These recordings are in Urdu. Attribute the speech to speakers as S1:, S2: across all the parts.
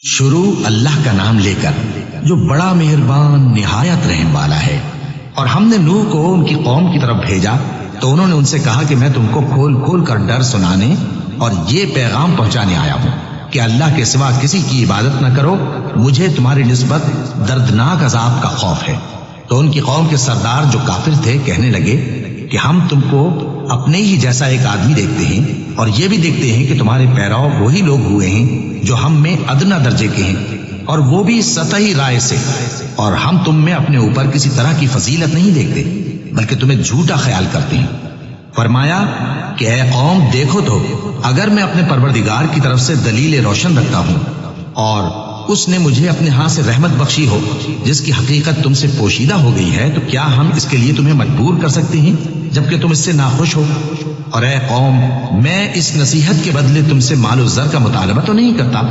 S1: شروع اللہ کا نام لے کر جو بڑا مہربان نہایت رحم والا ہے۔ اور ہم نے نوح کو ان کی قوم کی طرف بھیجا تو انہوں نے ان سے کہا کہ میں تم کو کھول کھول کر ڈر سنانے اور یہ پیغام پہنچانے آیا ہوں کہ اللہ کے سوا کسی کی عبادت نہ کرو، مجھے تمہاری نسبت دردناک عذاب کا خوف ہے۔ تو ان کی قوم کے سردار جو کافر تھے کہنے لگے کہ ہم تم کو اپنے ہی جیسا ایک آدمی دیکھتے ہیں اور یہ بھی دیکھتے ہیں کہ تمہارے پیرو وہی لوگ ہوئے ہیں جو ہم میں ادنا درجے کے ہیں، اور وہ بھی سطحی رائے سے، اور ہم تم میں اپنے اوپر کسی طرح کی فضیلت نہیں دیکھتے بلکہ تمہیں جھوٹا خیال کرتے ہیں۔ فرمایا کہ اے قوم دیکھو تو اگر میں اپنے پروردگار کی طرف سے دلیل روشن رکھتا ہوں اور اس نے مجھے اپنے ہاں سے رحمت بخشی ہو جس کی حقیقت تم سے پوشیدہ ہو گئی ہے، تو کیا ہم اس کے لیے تمہیں مجبور کر سکتے ہیں جبکہ تم اس سے ناخوش ہو؟ اور اے قوم میں اس نصیحت کے بدلے تم سے مال و زر کا مطالبہ تو نہیں کرتا،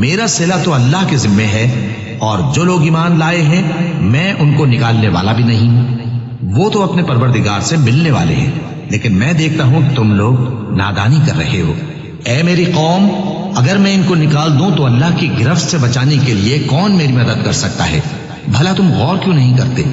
S1: میرا صلہ تو اللہ کے ذمے ہے، اور جو لوگ ایمان لائے ہیں میں ان کو نکالنے والا بھی نہیں ہوں، وہ تو اپنے پروردگار سے ملنے والے ہیں، لیکن میں دیکھتا ہوں کہ تم لوگ نادانی کر رہے ہو۔ اے میری قوم اگر میں ان کو نکال دوں تو اللہ کی گرفت سے بچانے کے لیے کون میری مدد کر سکتا ہے؟ بھلا تم غور کیوں نہیں کرتے؟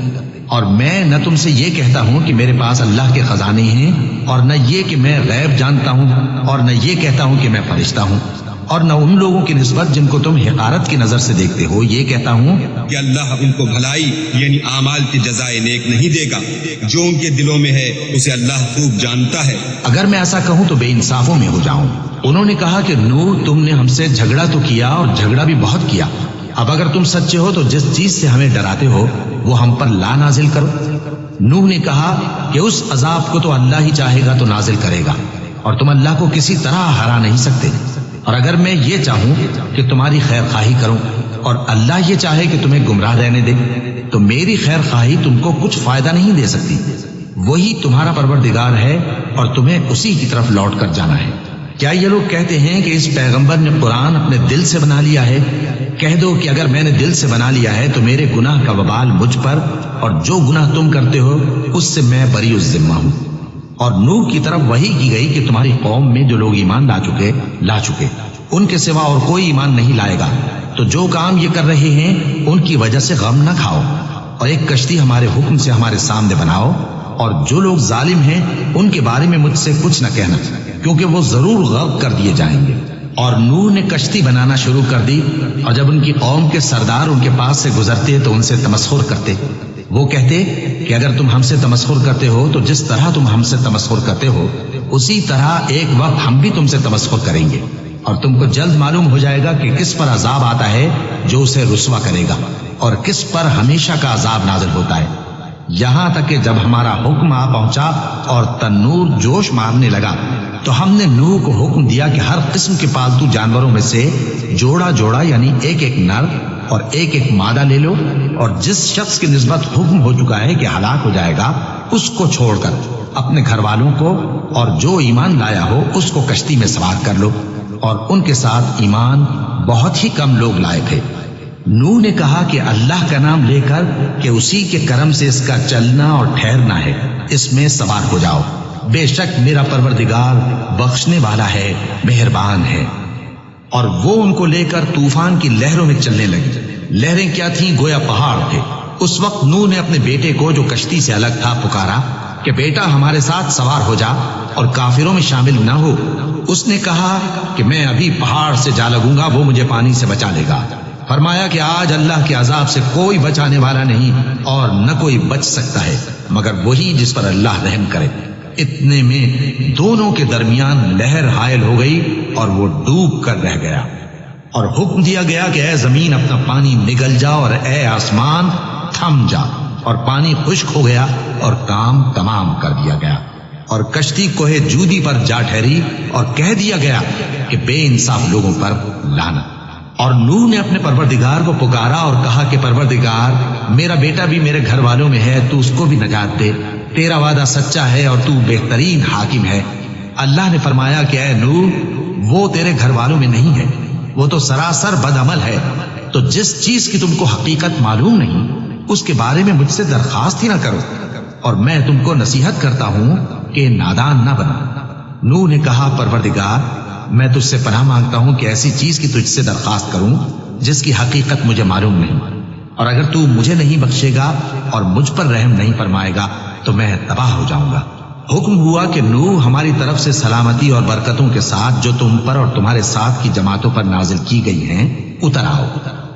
S1: اور میں نہ تم سے یہ کہتا ہوں کہ میرے پاس اللہ کے خزانے ہیں، اور نہ یہ کہ میں غیب جانتا ہوں، اور نہ یہ کہتا ہوں کہ میں فرشتہ ہوں، اور نہ ان لوگوں کی نسبت جن کو تم حقارت کی نظر سے دیکھتے ہو یہ کہتا ہوں
S2: کہ اللہ ان کو بھلائی یعنی اعمال کی جزائے نیک نہیں دے گا، جو ان کے دلوں میں ہے اسے اللہ خوب جانتا ہے۔
S1: اگر میں ایسا کہوں تو بے انصافوں میں ہو جاؤں۔ انہوں نے کہا کہ نوح تم نے ہم سے جھگڑا تو کیا اور جھگڑا بھی بہت کیا، اب اگر تم سچے ہو تو جس چیز سے ہمیں ڈراتے ہو وہ ہم پر لا نازل کرو۔ نوح نے کہا کہ اس عذاب کو تو اللہ ہی چاہے گا تو نازل کرے گا، اور تم اللہ کو کسی طرح ہرا نہیں سکتے، اور اگر میں یہ چاہوں کہ تمہاری خیر خواہی کروں اور اللہ یہ چاہے کہ تمہیں گمراہ رہنے دے تو میری خیر خواہی تم کو کچھ فائدہ نہیں دے سکتی، وہی تمہارا پروردگار ہے اور تمہیں اسی کی طرف لوٹ کر جانا ہے۔ کیا یہ لوگ کہتے ہیں کہ اس پیغمبر نے قرآن اپنے دل سے بنا لیا ہے؟ کہہ دو کہ اگر میں نے دل سے بنا لیا ہے تو میرے گناہ کا وبال مجھ پر، اور جو گناہ تم کرتے ہو اس سے میں بری الذمہ ہوں۔ اور نوح کی طرف وحی کی گئی کہ تمہاری قوم میں جو لوگ ایمان لا چکے ان کے سوا اور کوئی ایمان نہیں لائے گا، تو جو کام یہ کر رہے ہیں ان کی وجہ سے غم نہ کھاؤ، اور ایک کشتی ہمارے حکم سے ہمارے سامنے بناؤ، اور جو لوگ ظالم ہیں ان کے بارے میں مجھ سے کچھ نہ کہنا، کیونکہ وہ ضرور غرق کر دیے جائیں گے۔ اور نوح نے کشتی بنانا شروع کر دی، اور جب ان کی قوم کے سردار ان کے پاس سے گزرتے تو ان سے تمسخر کرتے۔ وہ کہتے کہ اگر تم ہم سے تمسخر کرتے ہو تو جس طرح تم ہم سے تمسخر کرتے ہو اسی طرح ایک وقت ہم بھی تم سے تمسخر کریں گے، اور تم کو جلد معلوم ہو جائے گا کہ کس پر عذاب آتا ہے جو اسے رسوا کرے گا، اور کس پر ہمیشہ کا عذاب نازل ہوتا ہے، یہاں تک کہ جب ہمارا حکم آ پہنچا اور تنور جوش مارنے لگا تو ہم نے نوح کو حکم دیا کہ ہر قسم کے پالتو جانوروں میں سے جوڑا جوڑا یعنی ایک ایک نر اور ایک ایک مادہ لے لو، اور جس شخص کی نسبت حکم ہو چکا ہے کہ ہلاک ہو جائے گا اس کو چھوڑ کر اپنے گھر والوں کو اور جو ایمان لایا ہو اس کو کشتی میں سوار کر لو، اور ان کے ساتھ ایمان بہت ہی کم لوگ لائے تھے۔ نوح نے کہا کہ اللہ کا نام لے کر کہ اسی کے کرم سے اس کا چلنا اور ٹھہرنا ہے، اس میں سوار ہو جاؤ، بے شک میرا پروردگار بخشنے والا ہے، مہربان ہے۔ اور وہ ان کو لے کر طوفان کی لہروں میں چلنے لگے۔ لہریں کیا تھیں؟ گویا پہاڑ تھے۔ اس وقت نوح نے اپنے بیٹے کو جو کشتی سے الگ تھا پکارا کہ بیٹا ہمارے ساتھ سوار ہو جا اور کافروں میں شامل نہ ہو۔ اس نے کہا کہ میں ابھی پہاڑ سے جا لگوں گا، وہ مجھے پانی سے بچا لے گا۔ فرمایا کہ آج اللہ کے عذاب سے کوئی بچانے والا نہیں اور نہ کوئی بچ سکتا ہے مگر وہی جس پر اللہ رحم کرے۔ اتنے میں دونوں کے درمیان لہر حائل ہو گئی اور وہ ڈوب کر رہ گیا، اور حکم دیا گیا کہ اے زمین اپنا پانی نگل جا اور اے آسمان تھم جا، اور پانی خشک ہو گیا اور کام تمام کر دیا گیا، اور کشتی کوہ جودی پر جا ٹھہری، اور کہہ دیا گیا کہ بے انصاف لوگوں پر لعنت۔ اور نوح نے اپنے پروردگار کو پکارا اور کہا کہ پروردگار میرا بیٹا بھی میرے گھر والوں میں ہے، تو اس کو بھی نجات دے، تیرا وعدہ سچا ہے اور تو بہترین حاکم ہے۔ اللہ نے فرمایا کہ اے نوح وہ تیرے گھر والوں میں نہیں ہے، وہ تو سراسر بد عمل ہے، تو جس چیز کی تم کو حقیقت معلوم نہیں اس کے بارے میں مجھ سے درخواست ہی نہ کرو، اور میں تم کو نصیحت کرتا ہوں کہ نادان نہ بنو۔ نوح نے کہا پروردگار میں تجھ سے پناہ مانگتا ہوں کہ ایسی چیز کی تجھ سے درخواست کروں جس کی حقیقت مجھے معلوم نہیں، اور اگر تو مجھے نہیں بخشے گا اور مجھ پر رحم نہیں فرمائے گا تو میں تباہ ہو جاؤں گا۔ حکم ہوا کہ نوح ہماری طرف سے سلامتی اور برکتوں کے ساتھ جو تم پر اور تمہارے ساتھ کی جماعتوں پر نازل کی گئی ہیں اتر آؤ،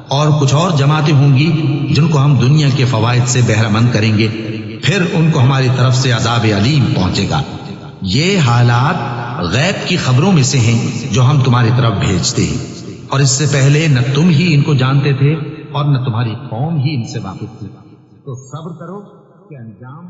S1: اور کچھ اور جماعتیں ہوں گی جن کو ہم دنیا کے فوائد سے بہرہ مند کریں گے، پھر ان کو ہماری طرف سے عذاب علیم پہنچے گا۔ یہ حالات غیب کی خبروں میں سے ہیں جو ہم تمہاری طرف بھیجتے ہیں، اور اس سے پہلے نہ تم ہی ان کو جانتے تھے اور نہ تمہاری قوم ہی ان سے واقف تھی، تو صبر کرو کہ انجام